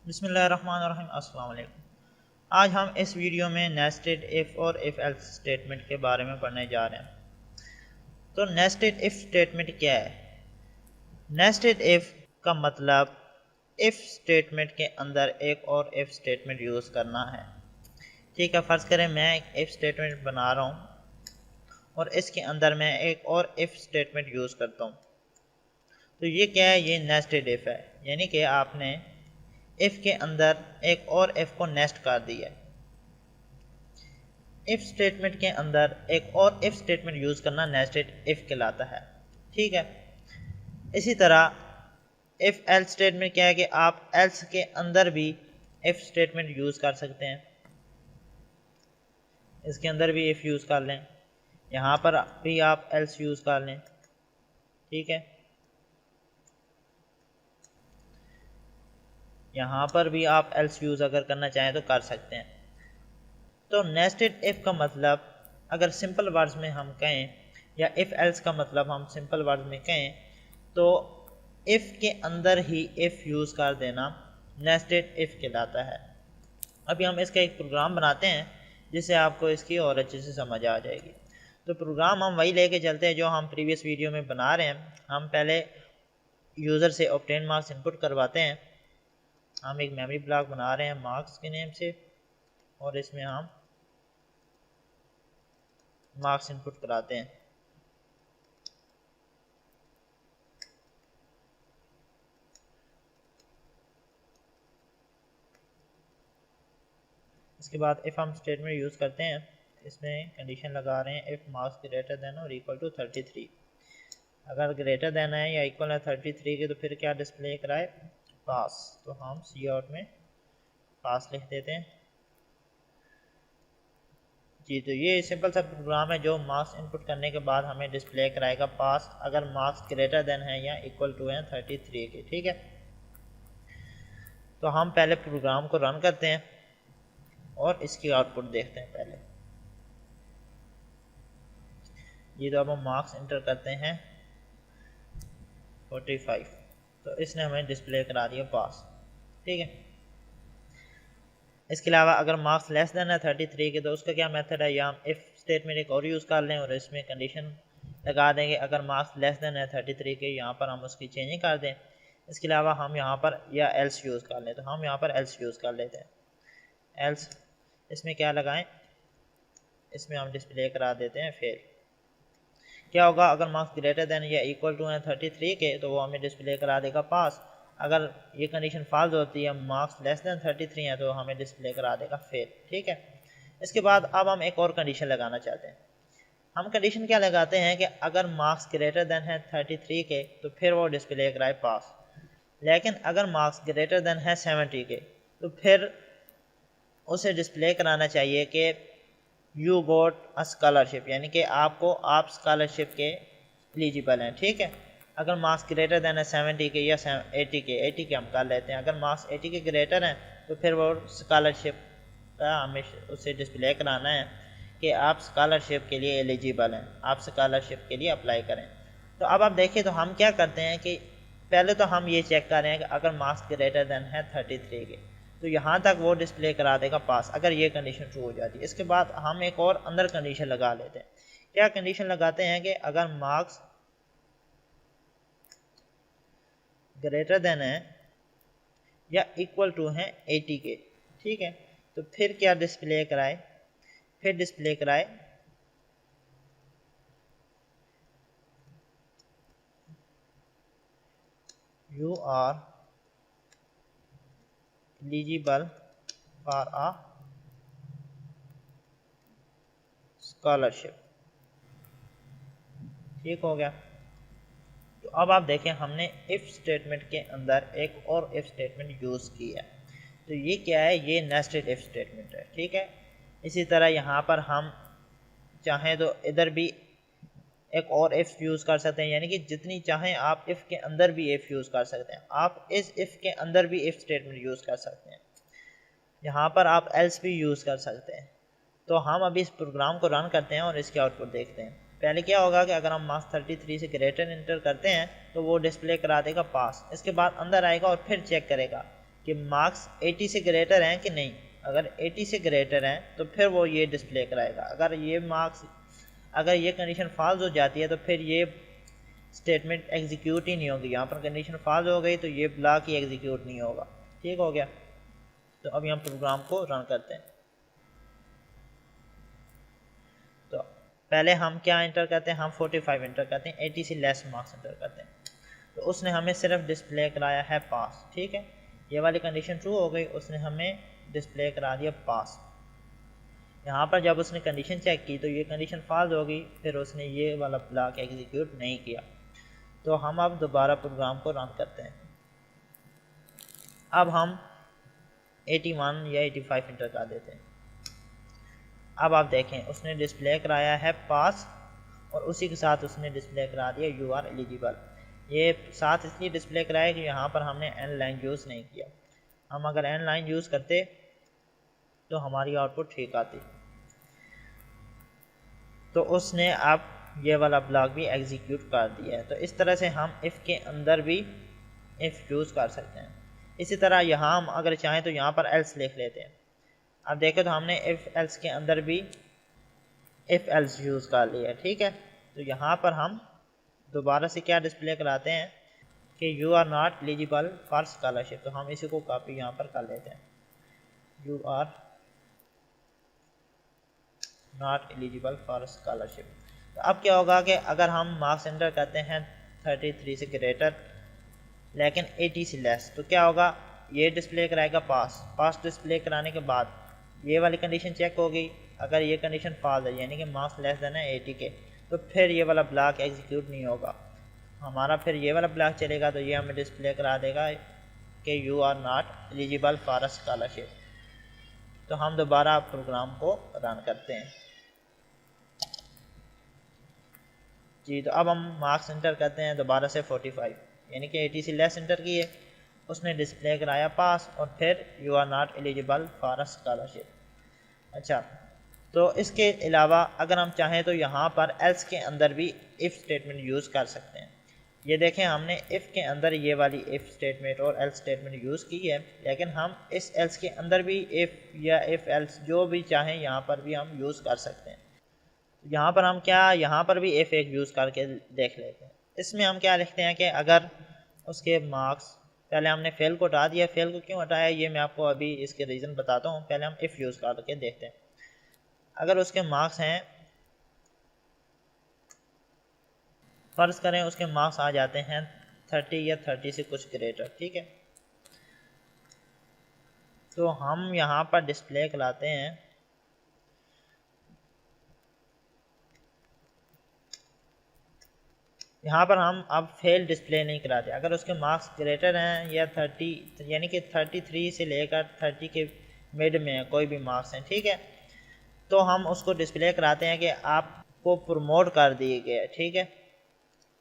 बिस्मिल्लाहिर्रहमानिर्रहीम। अस्सलाम वालेकुम। आज हम इस वीडियो में नेस्टेड इफ़ और इफ़ एल्स स्टेटमेंट के बारे में पढ़ने जा रहे हैं। तो नेस्टेड इफ़ स्टेटमेंट क्या है? नेस्टेड इफ़ का मतलब इफ़ स्टेटमेंट के अंदर एक और इफ़ स्टेटमेंट यूज़ करना है। ठीक है, फ़र्ज़ करें मैं एक इफ़ स्टेटमेंट बना रहा हूँ और इसके अंदर मैं एक और इफ़ स्टेटमेंट यूज़ करता हूँ। तो ये क्या है? ये नेस्टेड इफ़ है, यानी कि आपने इफ़ के अंदर एक और इफ़ को नेस्ट कर दिया। इफ़ स्टेटमेंट के अंदर एक और इफ़ स्टेटमेंट यूज़ करना नेस्टेड इफ़ कहलाता है। ठीक है, इसी तरह इफ़ एल्स स्टेटमेंट क्या है कि आप एल्स के अंदर भी इफ़ स्टेटमेंट यूज़ कर सकते हैं। इसके अंदर भी इफ़ यूज़ कर लें, यहाँ पर भी आप एल्स यूज़ कर लें। ठीक है, यहाँ पर भी आप एल्स यूज़ अगर करना चाहें तो कर सकते हैं। तो नेस्टेड इफ़ का मतलब अगर सिंपल वर्ड्स में हम कहें, या इफ़ एल्स का मतलब हम सिंपल वर्ड्स में कहें, तो इफ़ के अंदर ही इफ़ यूज़ कर देना नेस्टेड इफ़ कहलाता है। अभी हम इसका एक प्रोग्राम बनाते हैं जिससे आपको इसकी और अच्छे से समझ आ जाएगी। तो प्रोग्राम हम वही लेके चलते हैं जो हम प्रीवियस वीडियो में बना रहे हैं। हम पहले यूज़र से ऑब्टेन मार्क्स इनपुट करवाते हैं। हम एक मेमोरी ब्लॉक बना रहे हैं मार्क्स के नेम से, और इसमें हम मार्क्स इनपुट कराते हैं। इसके बाद इफ़ हम स्टेटमेंट यूज़ करते हैं, इसमें कंडीशन लगा रहे हैं इफ़ मार्क्स ग्रेटर देन और इक्वल टू 33। अगर ग्रेटर देन है या इक्वल है 33 के तो फिर क्या डिस्प्ले कराए? पास। तो हम सी आउट में पास लिख देते हैं जी। तो ये सिंपल सा प्रोग्राम है जो मार्क्स इनपुट करने के बाद हमें डिस्प्ले कराएगा पास, अगर मार्क्स ग्रेटर देन है या इक्वल टू है 33 के। ठीक है, तो हम पहले प्रोग्राम को रन करते हैं और इसकी आउटपुट देखते हैं पहले। ये तो अब हम मार्क्स इंटर करते हैं 45, तो इसने हमें डिस्प्ले करा दिया पास। ठीक है, इसके अलावा अगर मार्क्स लेस देन है 33 के तो उसका क्या मेथड है, या हम इफ़ स्टेटमेंट एक और यूज़ कर लें और इसमें कंडीशन लगा देंगे अगर मार्क्स लेस देन है 33 के, यहाँ पर हम उसकी चेंजिंग कर दें। इसके अलावा हम यहाँ पर या एल्स यूज़ कर लें, तो हम यहाँ पर एल्स यूज़ कर लेते हैं। एल्स इसमें क्या लगाएं, इसमें हम डिस्प्ले करा देते हैं फेल। क्या होगा? अगर मार्क्स ग्रेटर देन या इक्वल टू है 33 के तो वो हमें डिस्प्ले करा देगा पास। अगर ये कंडीशन फॉल्स होती है, मार्क्स लेस देन 33 है, तो हमें डिस्प्ले करा देगा फेल। ठीक है, इसके बाद अब हम एक और कंडीशन लगाना चाहते हैं। हम कंडीशन क्या लगाते हैं कि अगर मार्क्स ग्रेटर देन है 33 के तो फिर वो डिस्प्ले कराए पास, लेकिन अगर मार्क्स ग्रेटर देन है 70 के तो फिर उसे डिस्प्ले कराना चाहिए कि यू गोट अ स्कॉलरशिप, यानी कि आप स्कॉलरशिप के एलिजिबल हैं। ठीक है, अगर मार्क्स ग्रेटर देन है 70 के या 80 के हम कर लेते हैं। अगर मार्क्स 80 के ग्रेटर हैं तो फिर वो स्कॉलरशिप का हमें उसे डिस्प्ले कराना है कि आप स्कॉलरशिप के लिए एलिजिबल हैं, आप स्कॉलरशिप के लिए अप्लाई करें। तो अब आप देखिए, तो हम क्या करते हैं कि पहले तो हम ये चेक कर रहे हैं कि अगर मार्क्स ग्रेटर देन है 33 के तो यहाँ तक वो डिस्प्ले करा देगा पास, अगर ये कंडीशन ट्रू हो जाती है। इसके बाद हम एक और अंदर कंडीशन लगा लेते हैं। क्या कंडीशन लगाते हैं कि अगर मार्क्स ग्रेटर देन है या इक्वल टू है 80 के, ठीक है, तो फिर क्या डिस्प्ले कराए? फिर डिस्प्ले कराए you are eligible for a scholarship. ठीक हो गया। तो अब आप देखें, हमने इफ़ स्टेटमेंट के अंदर एक और इफ़ स्टेटमेंट यूज़ की है। तो ये क्या है? ये नेस्टेड इफ़ स्टेटमेंट है। ठीक है, इसी तरह यहाँ पर हम चाहें तो इधर भी एक और इफ़ यूज़ कर सकते हैं, यानी कि जितनी चाहें आप इफ़ के अंदर भी इफ़ यूज़ कर सकते हैं। आप इस इफ़ के अंदर भी इफ़ स्टेटमेंट यूज़ कर सकते हैं। यहाँ पर आप एल्स भी यूज़ कर सकते हैं। तो हम अभी इस प्रोग्राम को रन करते हैं और इसके आउटपुट देखते हैं। पहले क्या होगा कि अगर हम मार्क्स 33 से ग्रेटर इंटर करते हैं तो वो डिस्प्ले करा देगा पास। इसके बाद अंदर आएगा और फिर चेक करेगा कि मार्क्स 80 से ग्रेटर हैं कि नहीं। अगर 80 से ग्रेटर हैं तो फिर वो ये डिस्प्ले कराएगा। अगर ये कंडीशन फॉल्स हो जाती है तो फिर ये स्टेटमेंट एग्जीक्यूट ही नहीं होगी। यहाँ पर कंडीशन फॉल्स हो गई तो ये ब्लॉक ही एग्जीक्यूट नहीं होगा। ठीक हो गया। तो अभी हम प्रोग्राम को रन करते हैं। तो पहले हम क्या इंटर करते हैं, हम 45 इंटर करते हैं, 80 से लेस मार्क्स इंटर करते हैं। तो उसने हमें सिर्फ डिस्प्ले कराया है पास। ठीक है, ये वाली कंडीशन ट्रू हो गई, उसने हमें डिस्प्ले करा दिया पास। यहाँ पर जब उसने कंडीशन चेक की तो ये कंडीशन फॉल्स हो गई, फिर उसने ये वाला ब्लॉक एग्जीक्यूट नहीं किया। तो हम अब दोबारा प्रोग्राम को रन करते हैं। अब हम 81 या 85 इंटर कर देते हैं। अब आप देखें उसने डिस्प्ले कराया है पास और उसी के साथ उसने डिस्प्ले करा दिया यू आर एलिजिबल। ये साथ इसलिए डिस्प्ले कराया कि यहाँ पर हमने एन लाइन यूज़ नहीं किया। हम अगर एन लाइन यूज़ करते तो हमारी आउटपुट ठीक आती। तो उसने अब ये वाला ब्लॉक भी एग्जीक्यूट कर दिया है। तो इस तरह से हम इफ़ के अंदर भी इफ़ यूज़ कर सकते हैं। इसी तरह यहाँ हम अगर चाहें तो यहाँ पर एल्स लिख लेते हैं। अब देखो तो हमने इफ़ एल्स के अंदर भी इफ़ एल्स यूज़ कर लिया है। ठीक है, तो यहाँ पर हम दोबारा से क्या डिस्प्ले कराते हैं कि you are not eligible for scholarship. तो हम इसी को कॉपी यहाँ पर कर लेते हैं, you are not eligible for scholarship. तो अब क्या होगा कि अगर हम मार्क्स एंटर करते हैं 33 से ग्रेटर लेकिन 80 से लेस, तो क्या होगा, ये डिस्प्ले कराएगा पास डिस्प्ले कराने के बाद ये वाली कंडीशन चेक होगी। अगर ये कंडीशन फॉल्स है यानी कि मार्क्स लेस देन है 80 के, तो फिर ये वाला ब्लॉक एग्जीक्यूट नहीं होगा हमारा, फिर ये वाला ब्लॉक चलेगा। तो ये हमें डिस्प्ले करा देगा कि you are not eligible for a scholarship. तो हम दोबारा प्रोग्राम को रन करते हैं जी। तो अब हम मार्क्स एंटर करते हैं दोबारा से 45 यानी कि 80 से लेस एंटर किए, उसने डिस्प्ले कराया पास और फिर you are not eligible for a scholarship. अच्छा, तो इसके अलावा अगर हम चाहें तो यहाँ पर एल्स के अंदर भी इफ़ स्टेटमेंट यूज़ कर सकते हैं। ये देखें हमने इफ़ के अंदर ये वाली इफ़ स्टेटमेंट और एल्स स्टेटमेंट यूज़ की है, लेकिन हम इस एल्स के अंदर भी इफ़ या इफ़ एल्स जो भी चाहें यहाँ पर भी हम यूज़ कर सकते हैं। यहाँ पर हम यहाँ पर भी इफ़ एक यूज़ करके देख लेते हैं। इसमें हम क्या लिखते हैं कि अगर उसके मार्क्स, पहले हमने फेल को हटा दिया, फेल को क्यों हटाया ये मैं आपको अभी इसके रीज़न बताता हूँ। पहले हम इफ़ यूज़ करके देखते हैं। अगर उसके मार्क्स हैं, फ़र्ज़ करें उसके मार्क्स आ जाते हैं 30 या 30 से कुछ ग्रेटर। ठीक है, तो हम यहाँ पर डिस्प्ले कराते हैं यहाँ पर हम अब फेल डिस्प्ले नहीं कराते। अगर उसके मार्क्स ग्रेटर हैं या 30 यानी कि 33 से लेकर 30 के मिड में कोई भी मार्क्स हैं, ठीक है, तो हम उसको डिस्प्ले कराते हैं कि आपको प्रमोट कर दिए गए। ठीक है,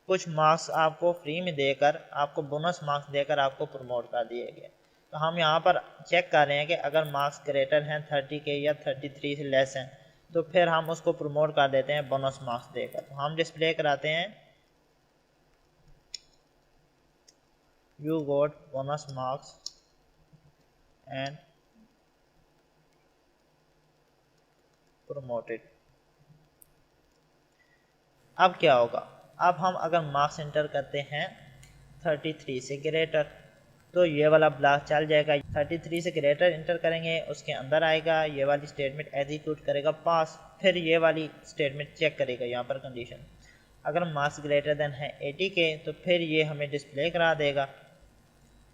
कुछ मार्क्स आपको फ्री में देकर, आपको बोनस मार्क्स देकर आपको प्रमोट कर दिए गए। तो हम यहाँ पर चेक कर रहे हैं कि अगर मार्क्स ग्रेटर हैं 30 के या 33 से लेस हैं तो फिर हम उसको प्रमोट कर देते हैं बोनस मार्क्स देकर। तो हम डिस्प्ले कराते हैं you got bonus marks and promoted। अब क्या होगा, अब हम अगर मार्क्स एंटर करते हैं 33 से ग्रेटर तो ये वाला ब्लॉक चल जाएगा। 33 से ग्रेटर एंटर करेंगे, उसके अंदर आएगा, ये वाली स्टेटमेंट एग्जीक्यूट करेगा पास, फिर ये वाली स्टेटमेंट चेक करेगा यहाँ पर कंडीशन। अगर मार्क्स ग्रेटर देन है 80 के तो फिर ये हमें डिस्प्ले करा देगा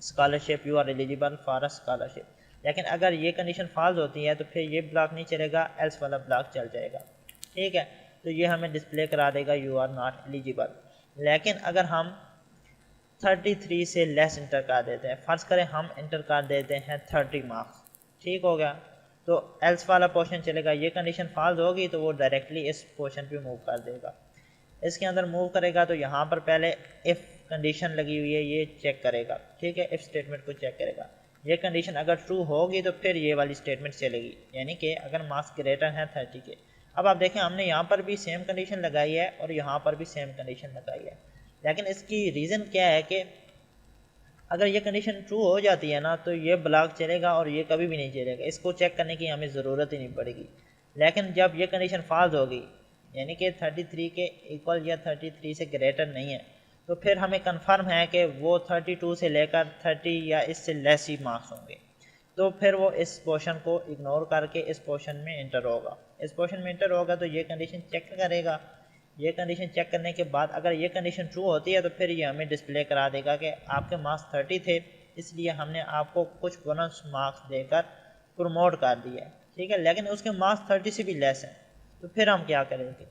scholarship, you are eligible for a scholarship. लेकिन अगर ये कंडीशन फॉल्स होती है तो फिर ये ब्लॉक नहीं चलेगा, एल्स वाला ब्लॉक चल जाएगा। ठीक है, तो ये हमें डिस्प्ले करा देगा यू आर नॉट एलिजिबल। लेकिन अगर हम 33 से लेस इंटर कर देते हैं, फ़र्ज़ करें हम इंटर कर देते हैं 30 मार्क्स, ठीक हो गया, तो एल्स वाला पोर्शन चलेगा। ये कंडीशन फॉल्स होगी तो वो डायरेक्टली इस पोर्शन पे मूव कर देगा। इसके अंदर मूव करेगा तो यहाँ पर पहले इफ़ कंडीशन लगी हुई है ये चेक करेगा। ठीक है, इफ़ स्टेटमेंट को चेक करेगा। ये कंडीशन अगर ट्रू होगी तो फिर ये वाली स्टेटमेंट चलेगी, यानी कि अगर मार्क्स ग्रेटर हैं 30 के। अब आप देखें हमने यहाँ पर भी सेम कंडीशन लगाई है और यहाँ पर भी सेम कंडीशन लगाई है, लेकिन इसकी रीज़न क्या है कि अगर ये कंडीशन ट्रू हो जाती है ना तो ये ब्लॉक चलेगा और ये कभी भी नहीं चलेगा, इसको चेक करने की हमें ज़रूरत ही नहीं पड़ेगी। लेकिन जब ये कंडीशन फॉल्स होगी यानी कि 33 के इक्वल या 33 से ग्रेटर नहीं है तो फिर हमें कंफर्म है कि वो 32 से लेकर 30 या इससे लेस ही मार्क्स होंगे, तो फिर वो इस पोर्शन को इग्नोर करके इस पोर्शन में इंटर होगा। इस पोर्शन में इंटर होगा तो ये कंडीशन चेक करेगा। ये कंडीशन चेक करने के बाद अगर ये कंडीशन ट्रू होती है तो फिर ये हमें डिस्प्ले करा देगा कि आपके मार्क्स 30 थे, इसलिए हमने आपको कुछ बोनस मार्क्स देकर प्रमोट कर दिया है, ठीक है। लेकिन उसके मार्क्स 30 से भी लेस हैं, तो फिर हम क्या करेंगे?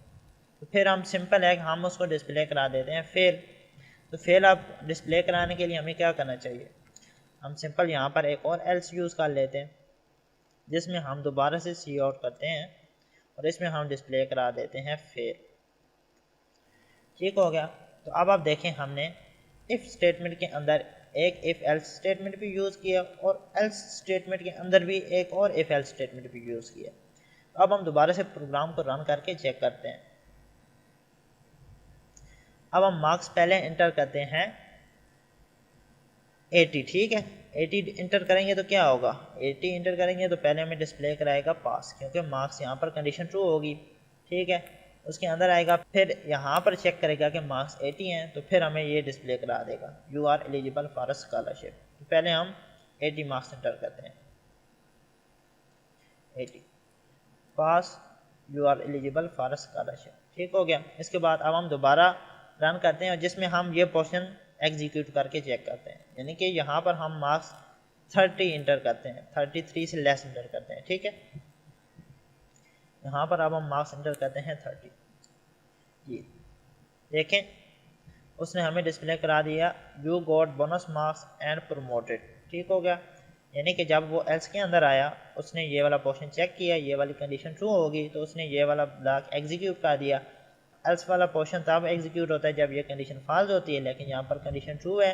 तो फिर हम सिंपल है हम उसको डिस्प्ले करा देते हैं फेल। तो फेल आप डिस्प्ले कराने के लिए हमें क्या करना चाहिए? हम सिंपल यहाँ पर एक और एल्स यूज़ कर लेते हैं जिसमें हम दोबारा से सी आउट करते हैं और इसमें हम डिस्प्ले करा देते हैं फेल। ठीक हो गया। तो अब आप देखें हमने इफ़ स्टेटमेंट के अंदर एक इफ़ एल्स स्टेटमेंट भी यूज़ किया और एल्स स्टेटमेंट के अंदर भी एक और इफ़ एल्स स्टेटमेंट भी यूज़ किया। तो अब हम दोबारा से प्रोग्राम को रन करके चेक करते हैं। अब हम मार्क्स पहले इंटर करते हैं 80, ठीक है। 80 इंटर करेंगे तो क्या होगा? 80 इंटर करेंगे तो पहले हमें डिस्प्ले कराएगा पास, क्योंकि मार्क्स यहाँ पर कंडीशन ट्रू होगी, ठीक है। उसके अंदर आएगा, फिर यहाँ पर चेक करेगा कि मार्क्स 80 हैं तो फिर हमें ये डिस्प्ले करा देगा you are eligible for a scholarship. तो पहले हम 80 मार्क्स इंटर करते हैं, 80 pass, you are eligible for a scholarship, ठीक हो गया। इसके बाद अब हम दोबारा रन करते हैं जिसमें हम ये पोर्शन एग्जीक्यूट करके चेक करते हैं, यानी कि यहाँ पर हम मार्क्स 30 इंटर करते हैं, 33 से लेस इंटर करते हैं, ठीक है। यहाँ पर अब हम मार्क्स इंटर करते हैं 30, जी देखें उसने हमें डिस्प्ले करा दिया you got bonus marks and promoted, ठीक हो गया। यानी कि जब वो एल्स के अंदर आया उसने ये वाला पोर्शन चेक किया, ये वाली कंडीशन ट्रू होगी तो उसने ये वाला ब्लॉक एग्जीक्यूट कर दिया। एल्स वाला पोर्शन तब एग्जीक्यूट होता है जब ये कंडीशन फॉल्स होती है, लेकिन यहाँ पर कंडीशन ट्रू है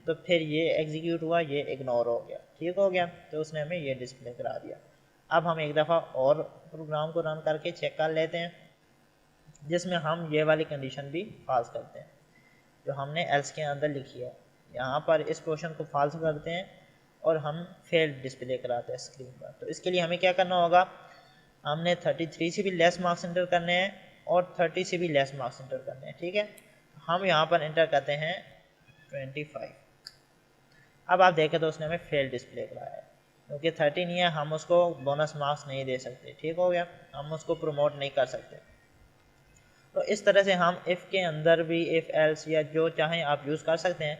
तो फिर ये एग्जीक्यूट हुआ, ये इग्नोर हो गया, ठीक हो गया। तो उसने हमें ये डिस्प्ले करा दिया। अब हम एक दफ़ा और प्रोग्राम को रन करके चेक कर लेते हैं जिसमें हम ये वाली कंडीशन भी फॉल्स करते हैं जो हमने एल्स के अंदर लिखी है। यहाँ पर इस पोर्शन को फॉल्स करते हैं और हम फेल डिस्प्ले कराते हैं स्क्रीन पर। तो इसके लिए हमें क्या करना होगा? हमने 33 से भी लेस मार्क्स इंटर करने हैं और 30 से भी लेस मार्क्स इंटर करने हैं, ठीक है। हम यहाँ पर इंटर करते हैं 25। अब आप देखें तो उसने हमें फेल डिस्प्ले कराया है क्योंकि 30 नहीं है, हम उसको बोनस मार्क्स नहीं दे सकते, ठीक हो गया। हम उसको प्रमोट नहीं कर सकते। तो इस तरह से हम इफ़ के अंदर भी इफ़ एल्स या जो चाहें आप यूज़ कर सकते हैं।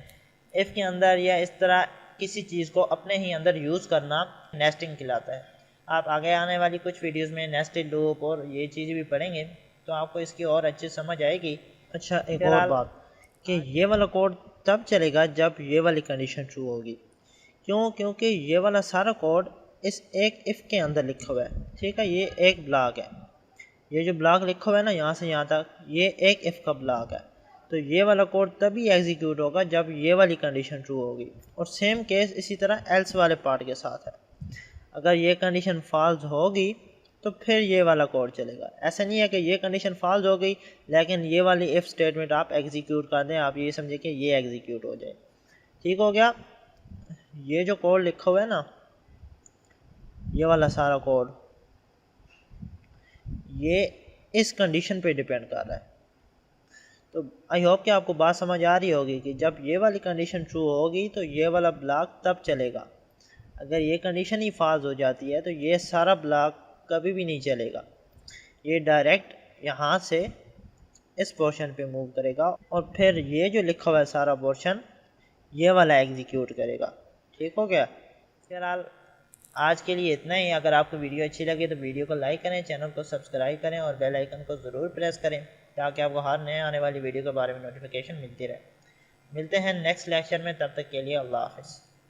इफ़ के अंदर या इस तरह किसी चीज़ को अपने ही अंदर यूज़ करना नेस्टिंग कहलाता है। आप आगे आने वाली कुछ वीडियोस में नेस्टेड लूप और ये चीज़ भी पढ़ेंगे तो आपको इसकी और अच्छी समझ आएगी। अच्छा, एक और बात कि ये वाला कोड तब चलेगा जब ये वाली कंडीशन ट्रू होगी। क्यों? क्योंकि ये वाला सारा कोड इस एक इफ़ के अंदर लिखा हुआ है, ठीक है। ये एक ब्लॉक है, ये जो ब्लॉक लिखा हुआ है ना यहाँ से यहाँ तक, ये एक इफ़ का ब्लॉक है। तो ये वाला कोड तभी एग्जीक्यूट होगा जब ये वाली कंडीशन ट्रू होगी। और सेम केस इसी तरह एल्स वाले पार्ट के साथ है। अगर ये कंडीशन फॉल्स होगी तो फिर ये वाला कोड चलेगा। ऐसा नहीं है कि ये कंडीशन फॉल्स हो गई लेकिन ये वाली इफ़ स्टेटमेंट आप एग्जीक्यूट कर दें, आप ये समझे कि ये एग्जीक्यूट हो जाए, ठीक हो गया। ये जो कोड लिखा हुआ है ना, ये वाला सारा कोड, ये इस कंडीशन पे डिपेंड कर रहा है। तो आई होप कि आपको बात समझ आ रही होगी कि जब ये वाली कंडीशन ट्रू होगी तो ये वाला ब्लॉक तब चलेगा। अगर ये कंडीशन ही फॉल्स हो जाती है तो ये सारा ब्लॉक कभी भी नहीं चलेगा। ये डायरेक्ट यहाँ से इस पोर्शन पे मूव करेगा और फिर ये जो लिखा हुआ है सारा पोर्शन ये वाला एग्जीक्यूट करेगा, ठीक हो गया। फिलहाल आज के लिए इतना ही। अगर आपको वीडियो अच्छी लगे तो वीडियो को लाइक करें, चैनल को सब्सक्राइब करें और बेल आइकन को ज़रूर प्रेस करें ताकि आपको हर नए आने वाली वीडियो के बारे में नोटिफिकेशन मिलती रहे। मिलते हैं नेक्स्ट लेक्चर में, तब तक के लिए अल्लाह हाफ़िज़।